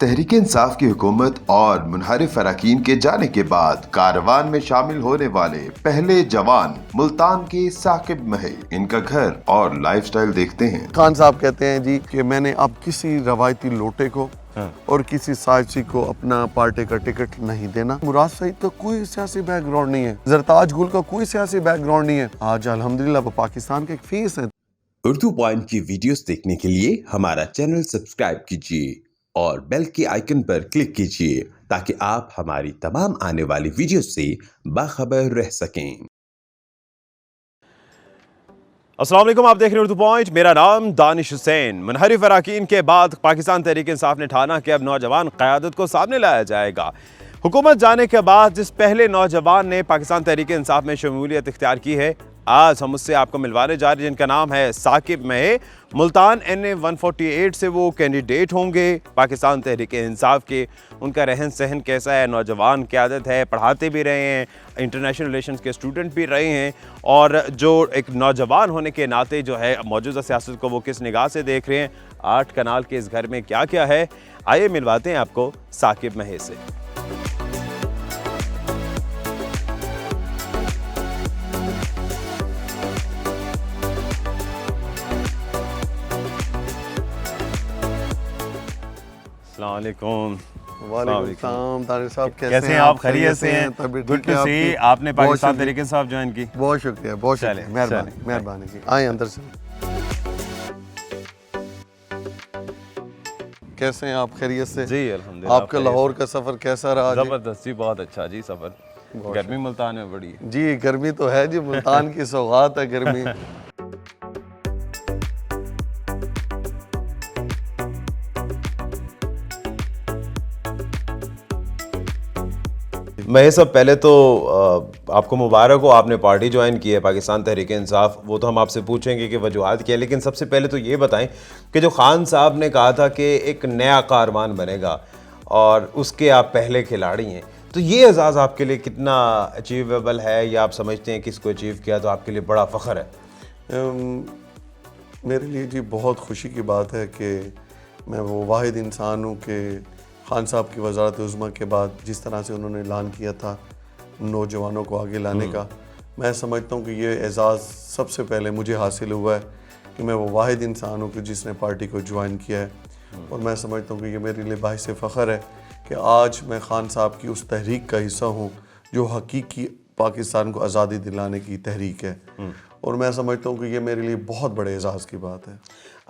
तहरीक इंसाफ की हुकूमत और मुनहरिफ अरकान के जाने के बाद कारवान में शामिल होने वाले पहले जवान मुल्तान के साकिब महे, इनका घर और लाइफस्टाइल देखते हैं। खान साहब कहते हैं जी कि मैंने अब किसी रवायती लोटे को और किसी साजिशी को अपना पार्टी का टिकट नहीं देना। मुराद सईद का कोई सियासी बैकग्राउंड नहीं है, जरताज गुल का कोई सियासी बैकग्राउंड नहीं है। आज अल्हम्दुलिल्लाह वो पाकिस्तान के एक फेस है। उर्दू पॉइंट की वीडियोस देखने के लिए हमारा चैनल सब्सक्राइब कीजिए और बेल के आइकन पर क्लिक कीजिए ताकि आप हमारी तमाम आने वाली वीडियोस से बाखबर रह सकें। अस्सलाम वालेकुम, आप देख रहे हैं उर्दू पॉइंट। मेरा नाम दानिश हुसैन। मुनहरिफ अरकान के बाद पाकिस्तान तहरीक इंसाफ ने ठाना कि अब नौजवान क़यादत को सामने लाया जाएगा। हुकूमत जाने के बाद जिस पहले नौजवान ने पाकिस्तान तहरीक इंसाफ में शमूलियत इख्तियार की है, आज हम उससे आपको मिलवाने जा रहे हैं, जिनका नाम है साकिब महे। मुल्तान NA 148 से वो कैंडिडेट होंगे पाकिस्तान तहरीक इंसाफ के। उनका रहन सहन कैसा है, नौजवान क़यादत है, पढ़ाते भी रहे हैं, इंटरनेशनल रिलेशंस के स्टूडेंट भी रहे हैं, और जो एक नौजवान होने के नाते जो है मौजूदा सियासत को वो किस निगाह से देख रहे हैं, 8 कनाल के इस घर में क्या क्या है, आइए मिलवाते हैं आपको साकिब महे से। अस्सलामुअलैकुम। वालेकुम सलाम। तारिक साहब कैसे हैं आप? खैरियत से हैं? गुड टू सी। आपने पाकिस्तान तहरीक इंसाफ ज्वाइन की, बहुत शुक्रिया, बहुत शुक्रिया, मेहरबानी जी। आए अंदर से। कैसे हैं आप? खैरियत से जी अल्हम्दुलिल्लाह। आपका लाहौर का सफर कैसा रहा? जबरदस्त जी, बहुत अच्छा जी सफर। गर्मी मुल्तान में बड़ी है जी, गर्मी तो है जी, मुल्तान की सौगात है गर्मी। मैं सब पहले तो आपको मुबारक हो, आपने पार्टी ज्वाइन की है पाकिस्तान तहरीक इंसाफ। वो तो हम आपसे पूछेंगे कि वजूहात क्या है, लेकिन सबसे पहले तो ये बताएं कि जो खान साहब ने कहा था कि एक नया कारवान बनेगा और उसके आप पहले खिलाड़ी हैं, तो ये एजाज़ आपके लिए कितना अचीवेबल है, या आप समझते हैं कि इसको अचीव किया तो आपके लिए बड़ा फ़ख्र है? मेरे लिए जी बहुत खुशी की बात है कि मैं वो वाहिद इंसान हूँ कि खान साहब की वज़ारत उज़्मा के बाद जिस तरह से उन्होंने ऐलान किया था नौजवानों को आगे लाने का, मैं समझता हूँ कि ये एज़ाज़ सबसे पहले मुझे हासिल हुआ है कि मैं वो वाहिद इंसान हूँ कि जिसने पार्टी को ज्वाइन किया है। और मैं समझता हूँ कि ये मेरे लिए बाइस फ़ख्र है कि आज मैं खान साहब की उस तहरीक का हिस्सा हूँ जो हकीकी पाकिस्तान को आज़ादी दिलाने की तहरीक है। और मैं समझता हूँ कि ये मेरे लिए बहुत बड़े एजाज़ की बात है।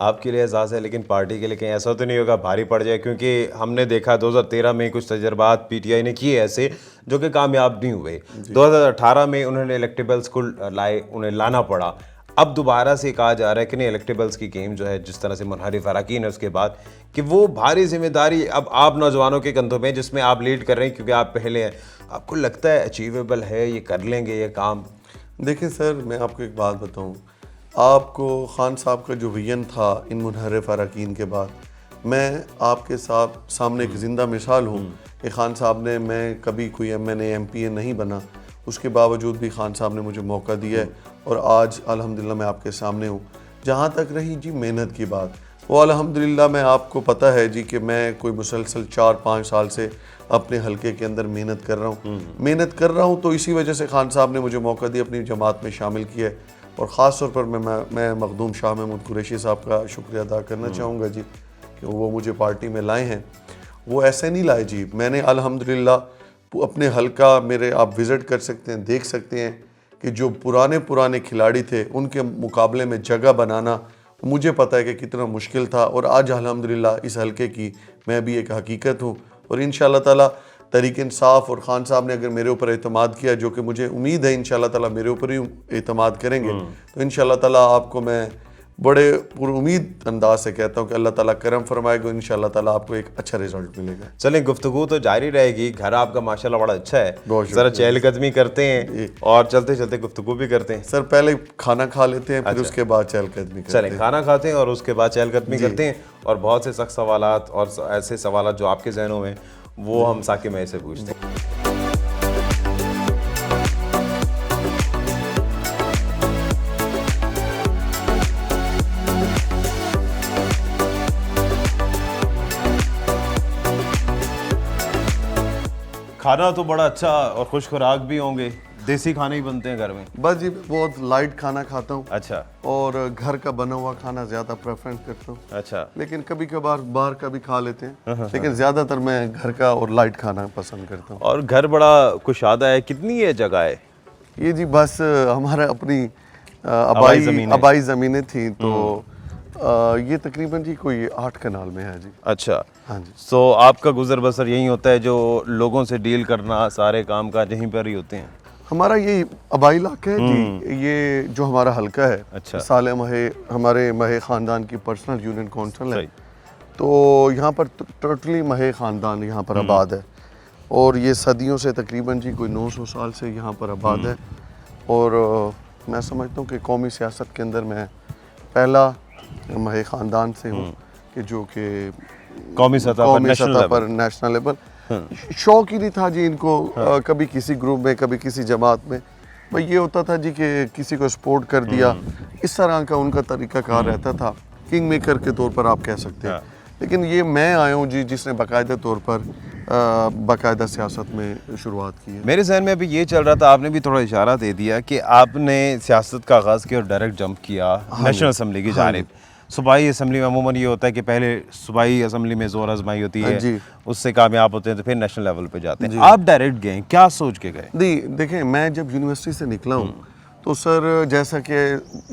आपके लिए एजाज़ है, लेकिन पार्टी के लिए कहीं ऐसा तो नहीं होगा भारी पड़ जाए? क्योंकि हमने देखा 2013 में कुछ तजर्बात PTI ने किए ऐसे जो कि कामयाब नहीं हुए। 2018 में उन्होंने इलेक्टेबल्स को उन्हें लाना पड़ा। अब दोबारा से कहा जा रहा है कि नहीं, इलेक्टेबल्स की गेम जो है, जिस तरह से मुनहरिफ अरकान है उसके बाद, कि वो भारी जिम्मेदारी अब आप नौजवानों के कंधों में, जिसमें आप लीड कर रहे हैं क्योंकि आप पहले हैं। आपको लगता है अचीवेबल है, ये कर लेंगे ये काम? देखिए सर, मैं आपको एक बात बताऊं, आपको खान साहब का जो विजन था इन मुनहरिफ अरकान के बाद, मैं आपके सामने एक ज़िंदा मिसाल हूं कि खान साहब ने, मैं कभी कोई MNA MPA नहीं बना, उसके बावजूद भी खान साहब ने मुझे मौका दिया है और आज अल्हम्दुलिल्लाह मैं आपके सामने हूँ। जहाँ तक रही जी मेहनत की बात, वो अल्हम्दुलिल्लाह मैं आपको पता है जी कि मैं कोई मुसलसल 4-5 साल से अपने हलके के अंदर मेहनत कर रहा हूँ तो इसी वजह से खान साहब ने मुझे मौका दिया, अपनी जमात में शामिल किया है। और ख़ास तौर पर मैं मखदूम शाह महमूद कुरैशी साहब का शुक्रिया अदा करना चाहूँगा जी कि वो मुझे पार्टी में लाए हैं। वो ऐसे नहीं लाए जी, मैंने अल्हम्दुलिल्लाह अपने हलका मेरे आप विज़िट कर सकते हैं, देख सकते हैं कि जो पुराने खिलाड़ी थे उनके मुकाबले में जगह बनाना मुझे पता है कि कितना मुश्किल था। और आज अल्हम्दुलिल्लाह इस हलके की मैं भी एक हकीकत हूँ और इंशाअल्लाह ताला तहरीक इंसाफ और खान साहब ने अगर मेरे ऊपर एतमाद किया, जो कि मुझे उम्मीद है इंशाअल्लाह ताला मेरे ऊपर ही एतमाद करेंगे, तो इंशाअल्लाह ताला आपको मैं बड़े पुरुम्मीद अंदाज से कहता हूँ कि अल्लाह ताला करम फरमाएगा, इंशाअल्लाह ताला आपको एक अच्छा रिजल्ट मिलेगा। चलें, गुफ्तगू तो जारी रहेगी। घर आपका माशाल्लाह बड़ा अच्छा है, ज़रा चहलकदमी करते हैं और चलते चलते गुफ्तगू भी करते हैं। सर पहले खाना खा लेते हैं, फिर उसके बाद चहलकदमी करते हैं। चलें, खाना खाते हैं और उसके बाद चहलकदमी करते हैं, और बहुत से सख्त सवालात और ऐसे सवालात जो आपके जहनों में, वो हम साकिब महे से पूछते हैं। खाना तो बड़ा अच्छा और खुश खुराक भी होंगे, देसी खाने ही बनते हैं घर में। बस जी बहुत लाइट खाना खाता हूँ अच्छा और घर का बना हुआ खाना ज़्यादा प्रेफरेंस करता हूँ, अच्छा। लेकिन कभी कभार बाहर का भी खा लेते हैं, लेकिन ज़्यादातर मैं घर का और लाइट खाना पसंद करता हूँ। और घर बड़ा कुशादा है, कितनी ये जगह है? ये जी बस हमारा अपनी ज़मीनें। आबाई ज़मीनें थी, तो ये तकरीबन जी कोई 8 कनाल में है जी। अच्छा। हाँ जी। सो आपका गुजर बसर यही होता है, जो लोगों से डील करना, सारे काम काज यहीं पर ही होते हैं? हमारा ये आबाई इलाका है जी, ये जो हमारा हल्का है, अच्छा। साले महे हमारे महे ख़ानदान की पर्सनल यूनियन काउंसिल है, सही। तो यहाँ पर टोटली महे ख़ानदान यहाँ पर आबाद है, और ये सदियों से तकरीबन जी कोई 900 साल से यहाँ पर आबाद है। और मैं समझता हूँ कि कौमी सियासत के अंदर मैं पहला महे ख़ानदान से हूँ कि जो कि कौमी सतह पर नेशनल लेवल शौक ही नहीं था जी इनको, कभी किसी ग्रुप में कभी किसी जमात में, भाई ये होता था जी कि किसी को सपोर्ट कर दिया, इस तरह का उनका तरीक़ाकार रहता था, किंग मेकर के तौर पर आप कह सकते हैं। लेकिन ये मैं आया हूँ जी जिसने बाकायदा तौर पर बाकायदा सियासत में शुरुआत की है। मेरे जहन में अभी ये चल रहा था, आपने भी थोड़ा इशारा दे दिया कि आपने सियासत का आगाज़ किया और डायरेक्ट जंप किया नेशनल असम्बली की जानिब। सूबाई असम्बली में अमूमन ये होता है कि पहले सूबाई असम्बली में जोर आजमाई होती है, उससे कामयाब होते हैं तो फिर नेशनल लेवल पे जाते हैं। आप डायरेक्ट गए, क्या सोच के गए? देखें, मैं जब यूनिवर्सिटी से निकला हूँ तो सर जैसा कि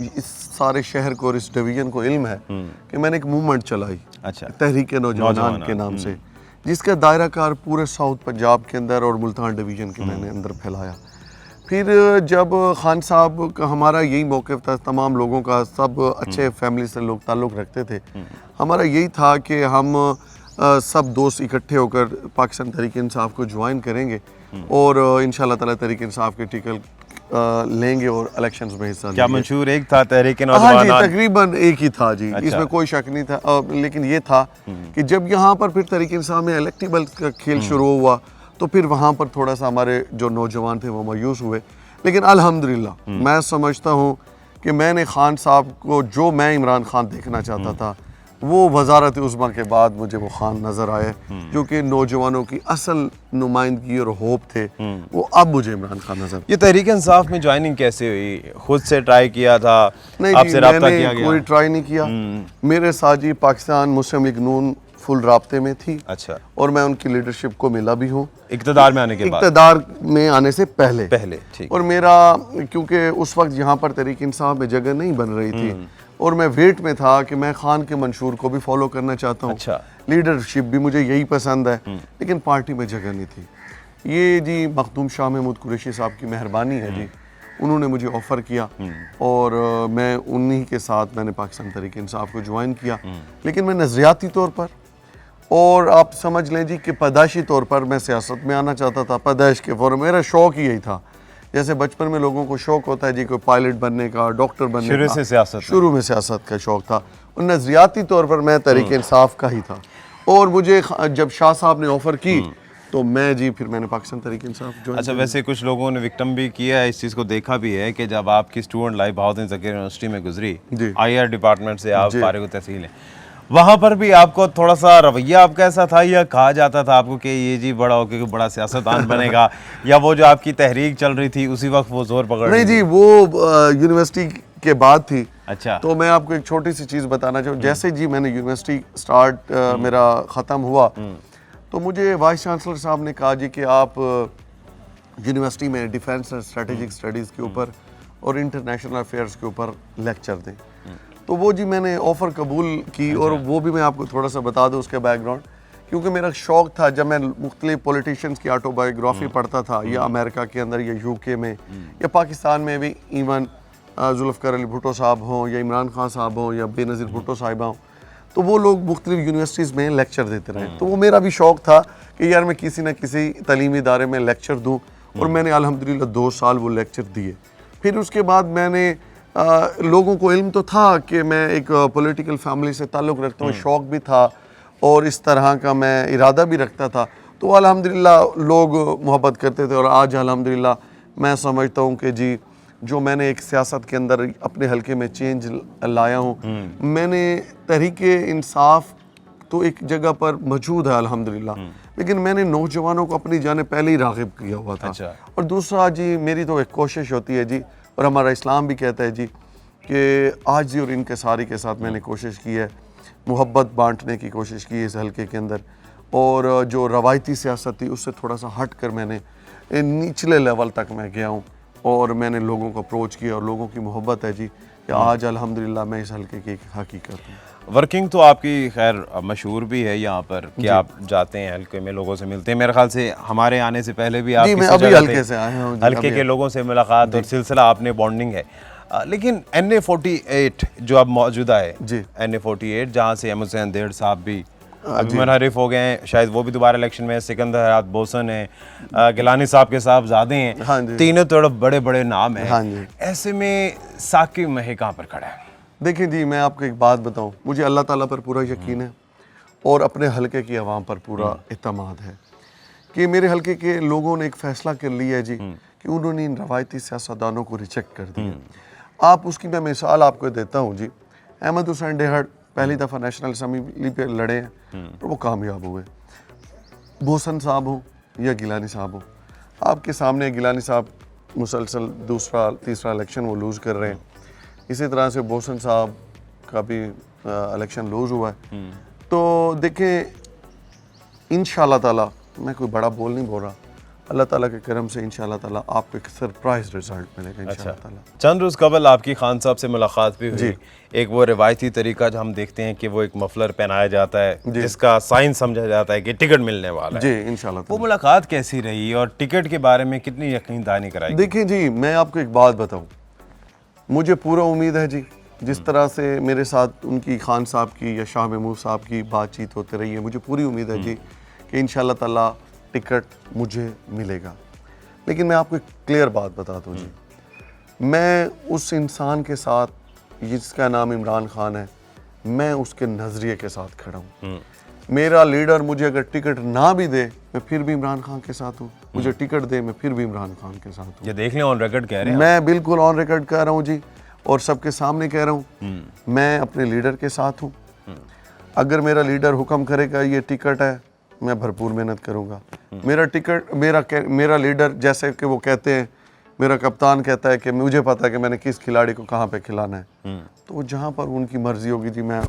इस सारे शहर को और इस डिवीज़न को इल्म है कि मैंने एक मूवमेंट चलाई, अच्छा, तहरीक नौजवान के नाम से, जिसका दायरा कार पूरे साउथ पंजाब के अंदर और मुल्तान डिवीज़न के मैंने अंदर फैलाया। फिर जब खान साहब का हमारा यही मौक़िफ़ था, तमाम लोगों का, सब अच्छे फैमिली से लोग ताल्लुक़ रखते थे, हमारा यही था कि हम सब दोस्त इकट्ठे होकर पाकिस्तान तहरीक इंसाफ को ज्वाइन करेंगे और इंशाअल्लाह ताला तहरीक इंसाफ के टिकट लेंगे और इलेक्शंस में हिस्सा लेंगे। क्या मंशूर एक था तहरीक नौजवान? हाँ जी, तकरीबन एक ही था जी। अच्छा। इसमें कोई शक नहीं था, लेकिन ये था कि जब यहाँ पर फिर तहरीक इंसाफ में इलेक्टेबल का खेल शुरू हुआ तो फिर वहाँ पर थोड़ा सा हमारे जो नौजवान थे वो मायूस हुए, लेकिन अल्हम्दुलिल्लाह मैं समझता हूँ कि मैंने खान साहब को, जो मैं इमरान खान देखना चाहता था, वो वजारत उज़्मा के बाद मुझे वो खान नज़र आए जो कि नौजवानों की असल नुमाइंदगी और होप थे, वो अब मुझे इमरान खान नज़र। ये तहरीक इंसाफ में ज्वाइनिंग कैसे हुई? खुद से ट्राई किया था? नहीं, आपसे राब्ता किया गया? कोई ट्राई नहीं किया। मेरे साथ जी पाकिस्तान मुस्लिम लीग नून फुल राब्ते में थी। अच्छा। और मैं उनकी लीडरशिप को मिला भी हूँ इक़्तिदार में आने के बाद? इक़्तिदार में आने से पहले ठीक। और मेरा, क्योंकि उस वक्त यहाँ पर तहरीक इंसाफ में जगह नहीं बन रही थी और मैं वेट में था कि मैं खान के मंशूर को भी फॉलो करना चाहता हूँ। अच्छा। लीडरशिप भी मुझे यही पसंद है, लेकिन पार्टी में जगह नहीं थी। ये जी मखदूम शाह महमूद कुरैशी साहब की मेहरबानी है जी, उन्होंने मुझे ऑफ़र किया और मैं उन्हीं के साथ मैंने पाकिस्तान तहरीक इंसाफ को ज्वाइन किया। लेकिन मैं नज़रियाती तौर पर और आप समझ लें जी कि पैदाइशी तौर पर मैं सियासत में आना चाहता था, पैदाइश के फौरन मेरा शौक़ ही यही था। जैसे बचपन में लोगों को शौक़ होता है जी कोई पायलट बनने का, डॉक्टर बनने का, शुरू में सियासत का शौक़ था। और नज़रियाती तौर पर मैं तहरीक इंसाफ का ही था और मुझे जब शाह साहब ने ऑफ़र की तो मैं जी फिर मैंने पाकिस्तान तहरीक इंसाफ जो। अच्छा, वैसे कुछ लोगों ने विक्टिम भी किया है, इस चीज़ को देखा भी है कि जब आपकी student life Bahauddin Zakir university में गुजरी, IR डिपार्टमेंट से आप फारिग तहसील हैं, वहाँ पर भी आपको थोड़ा सा रवैया आपका ऐसा था या कहा जाता था आपको कि ये जी बड़ा होकर बड़ा सियासतदान बनेगा, या वो जो आपकी तहरीक चल रही थी उसी वक्त वो जोर पकड़? नहीं जी, वो यूनिवर्सिटी के बाद थी। अच्छा। तो मैं आपको एक छोटी सी चीज़ बताना चाहूँ। जैसे जी मैंने यूनिवर्सिटी स्टार्ट मेरा ख़त्म हुआ तो मुझे वाइस चांसलर साहब ने कहा जी कि आप यूनिवर्सिटी में डिफेंस एंड स्ट्रेटेजिक स्टडीज़ के ऊपर और इंटरनेशनल अफेयर्स के ऊपर लेक्चर दें। तो वो जी मैंने ऑफ़र कबूल की। और वो भी मैं आपको थोड़ा सा बता दूं उसके बैकग्राउंड, क्योंकि मेरा शौक़ था जब मैं मुख्तलिफ पॉलिटिशियंस की ऑटोबायोग्राफी पढ़ता था, या अमेरिका के अंदर या UK में या पाकिस्तान में भी, इवन जुल्फ़िकार अली भुट्टो साहब हों या इमरान खान साहब हों या बेनज़ीर भुट्टो साहिबा हों, तो वो लोग मुख्तलिफ यूनिवर्सिटीज़ में लेक्चर देते रहे। तो वो मेरा भी शौक़ था कि यार मैं किसी न किसी तलीमी इदारे में लेक्चर दूँ, और मैंने अल्हम्दुलिल्लाह 2 साल वो लेक्चर दिए। फिर उसके बाद मैंने लोगों को इल्म तो था कि मैं एक पॉलिटिकल फैमिली से ताल्लुक़ रखता हूँ, शौक़ भी था और इस तरह का मैं इरादा भी रखता था, तो अल्हम्दुलिल्लाह लोग मोहब्बत करते थे। और आज अल्हम्दुलिल्लाह मैं समझता हूँ कि जी जो मैंने एक सियासत के अंदर अपने हलके में चेंज लाया हूँ, मैंने तहरीक इंसाफ तो एक जगह पर मौजूद है अल्हम्दुलिल्लाह, लेकिन मैंने नौजवानों को अपनी जाने पहले ही राग़िब किया हुआ था। अच्छा। और दूसरा जी, मेरी तो एक कोशिश होती है जी, और हमारा इस्लाम भी कहता है जी कि आजिज़ी और इनकिसारी के साथ मैंने कोशिश की है, मोहब्बत बांटने की कोशिश की है इस हल्के के अंदर, और जो रवायती सियासत थी उससे थोड़ा सा हट कर मैंने निचले लेवल तक मैं गया हूँ, और मैंने लोगों को अप्रोच किया, और लोगों की मोहब्बत है जी कि आज अल्हम्दुलिल्लाह मैं इस हल्के की एक हकीकत हूँ। वर्किंग तो आपकी खैर मशहूर भी है यहाँ पर कि आप जाते हैं हल्के में, लोगों से मिलते हैं। मेरे ख्याल से हमारे आने से पहले भी आप जी, मैं किसी अभी जगह हल्के थे, से आया हूँ जी, हल्के अभी के लोगों से मुलाकात और सिलसिला आपने बॉन्डिंग है। लेकिन NA48 जो अब मौजूदा है जी। NA48 जहाँ से अहमद हुसैन देर साहब भी अभी मुनहरिफ हो गए हैं, शायद वो भी दोबारा इलेक्शन में, सिकंदर हयात बोसन है, गिलानी साहब के साहबजादे हैं, हाँ जी। तीनों तो बड़े बड़े नाम हैं। हाँ जी। ऐसे में साकिब महै कहाँ पर खड़ा है? देखिए जी, मैं आपको एक बात बताऊं, मुझे अल्लाह ताला पर पूरा यकीन है और अपने हलके की आवाम पर पूरा इत्मीनान है कि मेरे हलके के लोगों ने एक फ़ैसला कर लिया है जी कि उन्होंने इन रवायती सियासतदानों को रिजेक्ट कर दिया। आप उसकी मैं मिसाल आपको देता हूँ जी। अहमद हुसैन डेहड़ पहली दफ़ा नेशनल असम्बली पे लड़े हैं और वो कामयाब हुए। बोसन साहब हो या गिलानी साहब हो, आपके सामने गिलानी साहब मुसलसल दूसरा तीसरा इलेक्शन वो लूज़ कर रहे हैं। इसी तरह से बोसन साहब का भी इलेक्शन लूज़ हुआ है। तो देखें, इंशाल्लाह ताला, मैं कोई बड़ा बोल नहीं बोल रहा, अल्लाह ताला के करम से इंशाल्लाह ताला आपको एक सरप्राइज रिजल्ट मिलेगा इंशाल्लाह ताला। चंद रोज़ कबल आपकी खान साहब से मुलाकात भी हुई। एक वो रिवायती तरीका जो हम देखते हैं कि वो एक मफलर पहनाया जाता है जिसका साइन समझा जाता है कि टिकट मिलने वाला है। जी इंशाल्लाह वो ताला। मुलाकात कैसी रही और टिकट के बारे में कितनी यकीन दहानी कराई? देखिए जी, मैं आपको एक बात बताऊं, मुझे पूरा उम्मीद है जी, जिस तरह से मेरे साथ उनकी खान साहब की या शाह महमूद साहब की बातचीत होती रही है, मुझे पूरी उम्मीद है जी कि इंशाल्लाह ताला टिकट मुझे मिलेगा। लेकिन मैं आपको एक क्लियर बात बता दूं जी, मैं उस इंसान के साथ जिसका नाम इमरान खान है, मैं उसके नज़रिए के साथ खड़ा हूँ। मेरा लीडर मुझे अगर टिकट ना भी दे, मैं फिर भी इमरान खान के साथ हूँ। मुझे टिकट दे, मैं फिर भी इमरान खान के साथ हूँ। ये देख लें, ऑन रिकॉर्ड कह रहे हैं। मैं बिल्कुल ऑन रिकॉर्ड कह रहा हूँ जी, और सबके सामने कह रहा हूँ, मैं अपने लीडर के साथ हूँ। अगर मेरा लीडर हुक्म करेगा ये टिकट है, मैं भरपूर मेहनत करूँगा। मेरा टिकट मेरा लीडर, जैसे कि वो कहते हैं, मेरा कप्तान कहता है कि मुझे पता है कि मैंने किस खिलाड़ी को कहाँ पे खिलाना है, तो वो जहाँ पर उनकी मर्जी होगी जी, मैं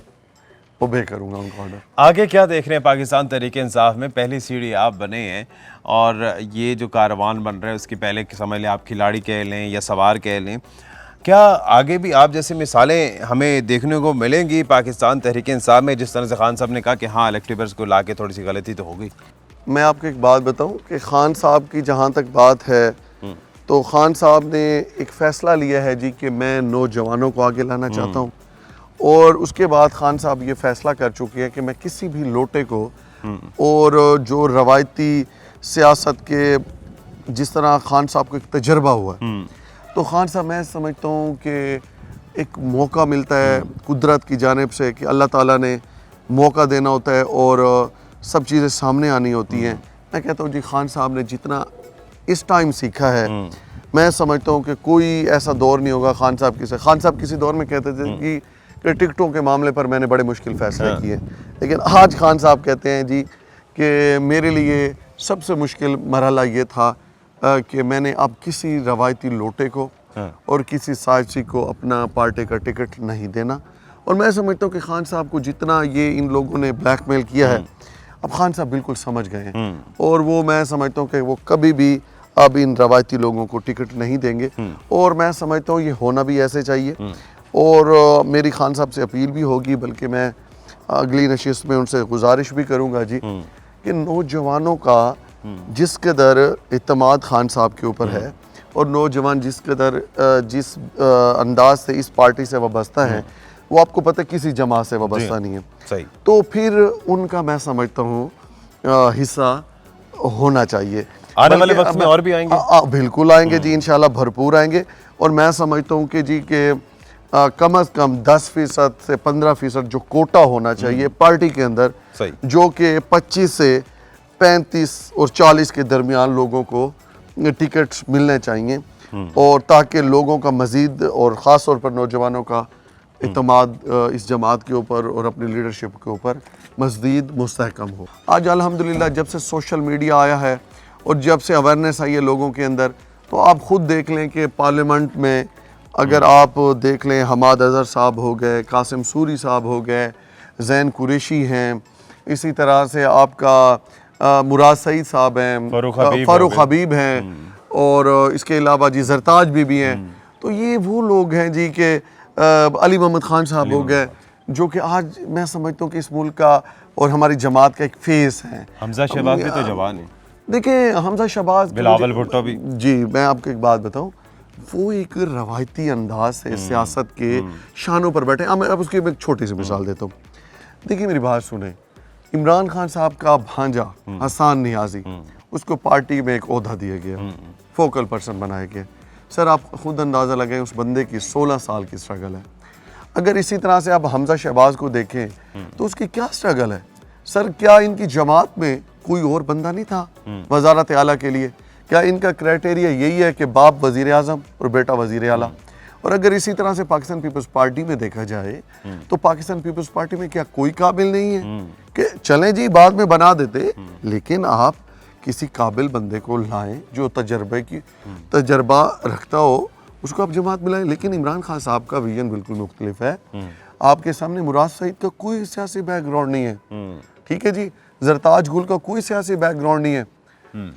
ओबे करूँगा उनका ऑर्डर। आगे क्या देख रहे हैं पाकिस्तान तहरीक इंसाफ में? पहली सीढ़ी आप बने हैं और ये जो कारवान बन रहा है उसकी पहले समझ लें आप खिलाड़ी कह लें या सवार कह लें, क्या आगे भी आप जैसे मिसालें हमें देखने को मिलेंगी पाकिस्तान तहरीक इंसाफ में? जिस तरह से खान साहब ने कहा कि हाँ इलेक्टिवर्स को ला के थोड़ी सी गलती तो हो गई। मैं आपको एक बात बताऊं कि खान साहब की जहां तक बात है, तो खान साहब ने एक फ़ैसला लिया है जी कि मैं नौजवानों को आगे लाना चाहता हूं, और उसके बाद खान साहब ये फ़ैसला कर चुके हैं कि मैं किसी भी लोटे को और जो रवायती सियासत के जिस तरह खान साहब को एक तजर्बा हुआ है, तो खान साहब मैं समझता हूँ कि एक मौका मिलता है कुदरत की जानिब से कि अल्लाह ताला ने मौका देना होता है और सब चीज़ें सामने आनी होती हैं। मैं कहता हूँ जी, खान साहब ने जितना इस टाइम सीखा है, मैं समझता हूँ कि कोई ऐसा दौर नहीं होगा खान साहब खान साहब किसी दौर में कहते थे कि टिकटों के मामले पर मैंने बड़े मुश्किल फ़ैसले किए, लेकिन आज खान साहब कहते हैं जी कि मेरे लिए सबसे मुश्किल मरहला ये था कि मैंने अब किसी रवायती लोटे को और किसी साजिशी को अपना पार्टी का टिकट नहीं देना। और मैं समझता हूँ कि खान साहब को जितना ये इन लोगों ने ब्लैकमेल किया है, अब खान साहब बिल्कुल समझ गए हैं, और वो मैं समझता हूँ कि वो कभी भी अब इन रवायती लोगों को टिकट नहीं देंगे, और मैं समझता हूँ ये होना भी ऐसे चाहिए। और मेरी खान साहब से अपील भी होगी, बल्कि मैं अगली नशिस्त में उनसे गुजारिश भी करूँगा जी कि नौजवानों का जिस कदर इत्मीनान खान साहब के ऊपर है, और नौजवान जिस कदर जिस अंदाज से इस पार्टी से वाबस्ता है, वो आपको पता है किसी जमात से वाबस्ता नहीं है, सही। तो फिर उनका मैं समझता हूँ हिस्सा होना चाहिए। आने वाले वक्त में और भी आएंगे? बिल्कुल आएंगे जी, इंशाल्लाह भरपूर आएंगे। और मैं समझता हूँ कि जी के कम से कम 10% से 15% जो कोटा होना चाहिए पार्टी के अंदर, जो कि 25 से 35 और 40 के दरमियान लोगों को टिकट्स मिलने चाहिए, और ताकि लोगों का मज़ीद और ख़ास तौर पर नौजवानों का इत्मीनान इस जमात के ऊपर और अपनी लीडरशिप के ऊपर मज़ीद मुस्तहकम हो। आज अल्हम्दुलिल्लाह जब से सोशल मीडिया आया है और जब से अवेयरनेस आई है लोगों के अंदर, तो आप ख़ुद देख लें कि पार्लियामेंट में अगर आप देख लें, हमाद अज़हर साहब हो गए, कासिम सूरी साहब हो गए, ज़ैन कुरैशी हैं, इसी तरह से आपका मुराद सईद साहब हैं, फ़ारूक हबीब हैं, और इसके अलावा जी जरताज भी हैं। तो ये वो लोग हैं जी के अली मोहम्मद खान साहब हो गए, जो कि आज मैं समझता हूँ कि इस मुल्क का और हमारी जमात का एक फेस है। हमजा शहबाज भी तो जवान है। देखिए हमजा शहबाज, बिलावल भुट्टो भी। जी मैं आपको एक बात बताऊं, वो एक रवायती अंदाज से सियासत के शानों पर बैठे। अब उसकी मैं एक छोटी सी मिसाल देता हूँ। देखिए मेरी बात सुने, इमरान खान साहब का भांजा हसन नियाजी, उसको पार्टी में एक ओहदा दिया गया, फोकल पर्सन बनाया गया। सर आप खुद अंदाज़ा लगाएं उस बंदे की 16 साल की स्ट्रगल है। अगर इसी तरह से आप हमजा शहबाज को देखें तो उसकी क्या स्ट्रगल है। सर क्या इनकी जमात में कोई और बंदा नहीं था वज़ारत आला के लिए? क्या इनका क्राइटेरिया यही है कि बाप वज़ीर आज़म और बेटा वज़ीर आला? और अगर इसी तरह से पाकिस्तान पीपल्स पार्टी में देखा जाए तो पाकिस्तान पीपल्स पार्टी में क्या कोई काबिल नहीं है कि चलें जी बाद में बना देते, लेकिन आप किसी काबिल बंदे को लाएं जो तजर्बा रखता हो, उसको आप जमात मिलाएं। लेकिन इमरान खान साहब का विजन बिल्कुल मुख्तलिफ है। आपके सामने मुराद सईद का कोई सियासी बैकग्राउंड नहीं है, ठीक है जी, जरताज गुल का कोई सियासी बैकग्राउंड नहीं है।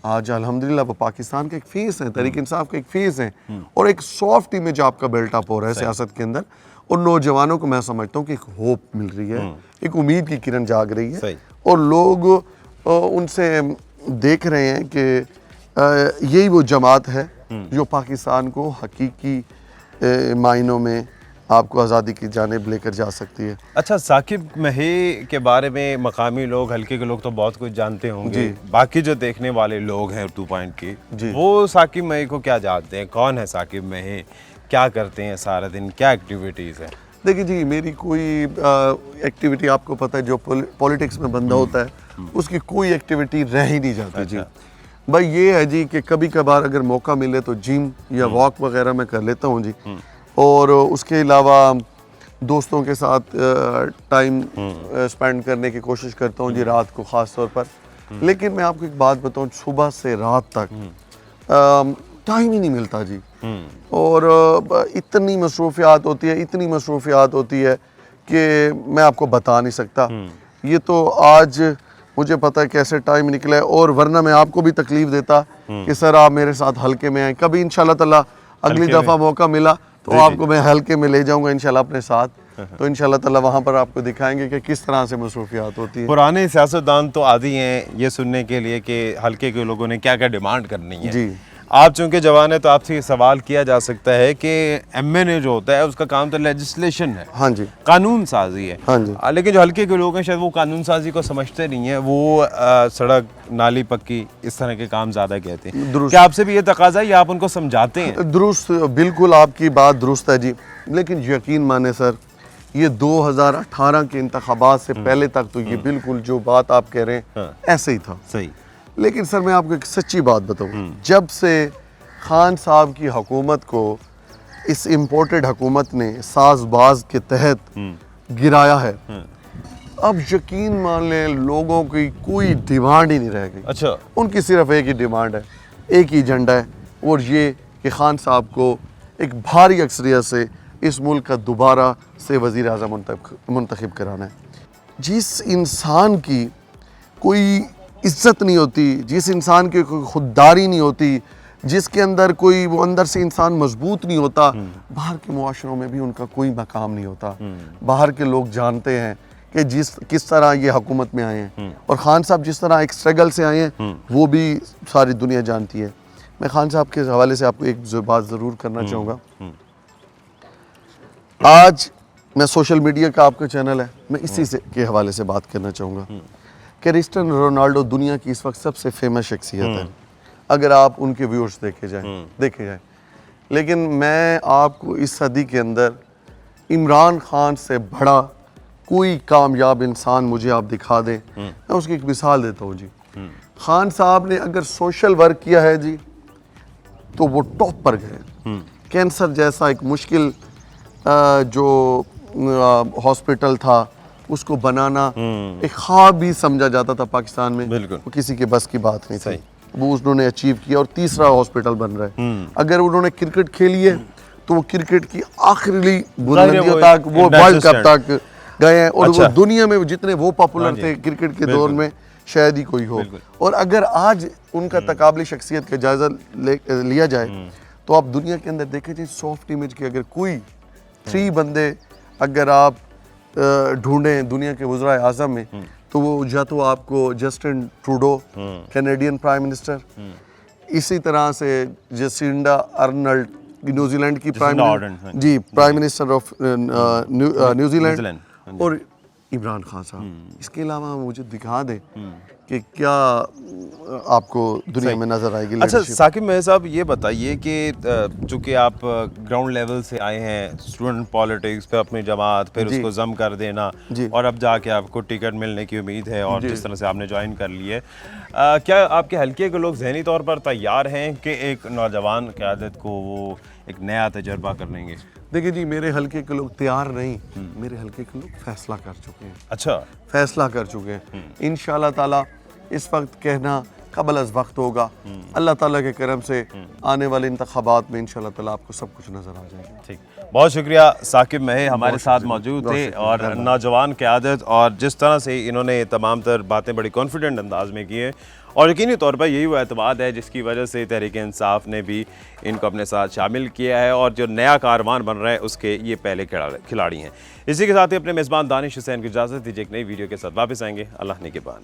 आज अल्हम्दुलिल्लाह वो पाकिस्तान का एक फेस है, तहरीक इंसाफ का एक फेस है, और एक सॉफ्ट इमेज आपका बिल्टअप हो रहा है सियासत के अंदर। और नौजवानों को मैं समझता हूँ कि एक होप मिल रही है, एक उम्मीद की किरण जाग रही है, और लोग उनसे देख रहे हैं कि यही वो जमात है जो पाकिस्तान को हकीकी मायनों में आपको आज़ादी की जानिब लेकर जा सकती है। अच्छा, साकिब मही के बारे में मकामी लोग, हल्के के लोग तो बहुत कुछ जानते होंगे, बाकी जो देखने वाले लोग हैं उर्दू पॉइंट की, वो साकिब मही को क्या जानते हैं? कौन है साकिब मही, क्या करते हैं सारा दिन, क्या एक्टिविटीज़ है? देखिए जी, मेरी कोई एक्टिविटी, आपको पता है जो पॉलिटिक्स में बंदा होता है उसकी कोई एक्टिविटी रह ही नहीं जाती। जी भाई ये है जी कि कभी कभार अगर मौका मिले तो जिम या वॉक वगैरह मैं कर लेता हूँ जी, और उसके अलावा दोस्तों के साथ टाइम स्पेंड करने की कोशिश करता हूँ जी, रात को ख़ास तौर पर। लेकिन मैं आपको एक बात बताऊँ, सुबह से रात तक टाइम ही नहीं मिलता जी, और इतनी मसरूफियात होती है कि मैं आपको बता नहीं सकता। ये तो आज मुझे पता है कैसे टाइम निकला है, और वरना मैं आपको भी तकलीफ देता कि सर आप मेरे साथ हल्के में आए। कभी इंशाल्लाह ताला अगली दफ़ा मौका मिला तो आपको मैं हल्के में ले जाऊंगा इंशाल्लाह अपने साथ, तो इंशाल्लाह ताला वहाँ पर आपको दिखाएंगे कि किस तरह से मसरूफियात होती है। पुराने सियासतदान तो आदी हैं ये सुनने के लिए कि हल्के के लोगों ने क्या क्या डिमांड करनी है। जी आप चूंकि जवान है तो आपसे ये सवाल किया जा सकता है कि MNA जो होता है उसका काम तो लेजिस्लेशन है, हाँ जी, कानून साजी है, हाँ जी। लेकिन जो हल्के के लोग हैं शायद वो कानून साजी को समझते नहीं है, वो सड़क नाली पक्की इस तरह के काम ज़्यादा कहते हैं। क्या आपसे भी ये तकाजा है या आप उनको समझाते हैं? दुरुस्त, बिल्कुल आपकी बात दुरुस्त है जी, लेकिन यकीन माने सर, ये 2018 के इंतखाबात से पहले तक तो ये बिल्कुल जो बात आप कह रहे हैं ऐसे ही था। सही। लेकिन सर मैं आपको एक सच्ची बात बताऊं, जब से खान साहब की हुकूमत को इस इम्पोर्टेड हुकूमत ने साजबाज के तहत गिराया है, अब यकीन मान लें लोगों की कोई डिमांड ही नहीं रह गई। अच्छा, उनकी सिर्फ एक ही डिमांड है, एक ही एजेंडा है, और ये कि खान साहब को एक भारी अक्सरियत से इस मुल्क का दोबारा से वज़ीर आज़म मुंतखब कराना है। जिस इंसान की कोई इज्जत नहीं होती, जिस इंसान की कोई खुददारी नहीं होती, जिसके अंदर कोई वो अंदर से इंसान मजबूत नहीं होता, बाहर के मुआशरों में भी उनका कोई मकाम नहीं होता। बाहर के लोग जानते हैं कि किस तरह ये हुकूमत में आए हैं, और खान साहब जिस तरह एक स्ट्रगल से आए हैं वो भी सारी दुनिया जानती है। मैं खान साहब के हवाले से आपको एक बात ज़रूर करना चाहूँगा। आज मैं सोशल मीडिया का आपका चैनल है, मैं इसी से के हवाले से बात करना चाहूँगा कि क्रिस्टियानो रोनाल्डो दुनिया की इस वक्त सबसे फेमस शख्सियत है, अगर आप उनके व्यूअर्स देखे जाएं। लेकिन मैं आपको इस सदी के अंदर इमरान खान से बड़ा कोई कामयाब इंसान मुझे आप दिखा दें, मैं उसकी एक मिसाल देता हूँ जी। खान साहब ने अगर सोशल वर्क किया है जी तो वो टॉप पर गए। कैंसर जैसा एक मुश्किल जो हॉस्पिटल था उसको बनाना एक ख्वाब भी समझा जाता था पाकिस्तान में, बिल्कुल। वो किसी के बस की बात नहीं सही। थी, वो उन्होंने अचीव किया और तीसरा हॉस्पिटल बन रहा है। अगर उन्होंने क्रिकेट खेली है तो वो क्रिकेट की आखिरी बुलंदियों तक, वो वर्ल्ड कप तक गए हैं और अच्छा। वो दुनिया में जितने वो पॉपुलर थे क्रिकेट के दौर में शायद ही कोई हो। और अगर आज उनका तकाबली शख्सियत का जायजा लिया जाए तो आप दुनिया के अंदर देखें जी, सॉफ्ट इमेज के अगर कोई 3 बंदे अगर आप ढूंढें दुनिया के वज़राए आज़म में, तो वो या तो आपको Justin Trudeau Canadian prime minister, इसी तरह से जसिंडा अर्नल्ड न्यूजीलैंड की प्राइम मिनिस्टर ऑफ न्यूजीलैंड, और इमरान खान साहब। इसके अलावा मुझे दिखा दें कि क्या आपको दुनिया में नजर आएगी। अच्छा साकिब महल साहब, ये बताइए कि चूंकि आप ग्राउंड लेवल से आए हैं, स्टूडेंट पॉलिटिक्स पे अपनी जमात, फिर उसको जम कर देना और अब जाके आपको टिकट मिलने की उम्मीद है और जिस तरह से आपने ज्वाइन कर ली है, क्या आपके हल्के के लोग जहनी तौर पर तैयार हैं कि एक नौजवान क़यादत को वो एक नया तजर्बा करेंगे? देखिए जी, मेरे हल्के के लोग तैयार नहीं, मेरे हल्के के लोग फैसला कर चुके हैं। अच्छा, फैसला कर चुके हैं। इंशाल्लाह ताला इस वक्त कहना कबल अज़ वक्त होगा। अल्लाह ताला के करम से आने वाले इंतखाबात में इंशाल्लाह ताला आपको सब कुछ नज़र आ जाएगा। ठीक, बहुत शुक्रिया साकिब महल हमारे साथ मौजूद थे और नौजवान क़यादत और जिस तरह से इन्होंने तमाम तर बातें बड़ी कॉन्फिडेंट अंदाज में की हैं और यकीनी तौर पर यही वो एतमाद है जिसकी वजह से तहरीक इंसाफ ने भी इनको अपने साथ शामिल किया है और जो नया कारवान बन रहा है उसके ये पहले खिलाड़ी हैं। इसी के साथ ही अपने मेज़बान दानिश हुसैन को इजाज़त दीजिए, एक नई वीडियो के साथ वापस आएंगे। अल्लाह ने के बाद।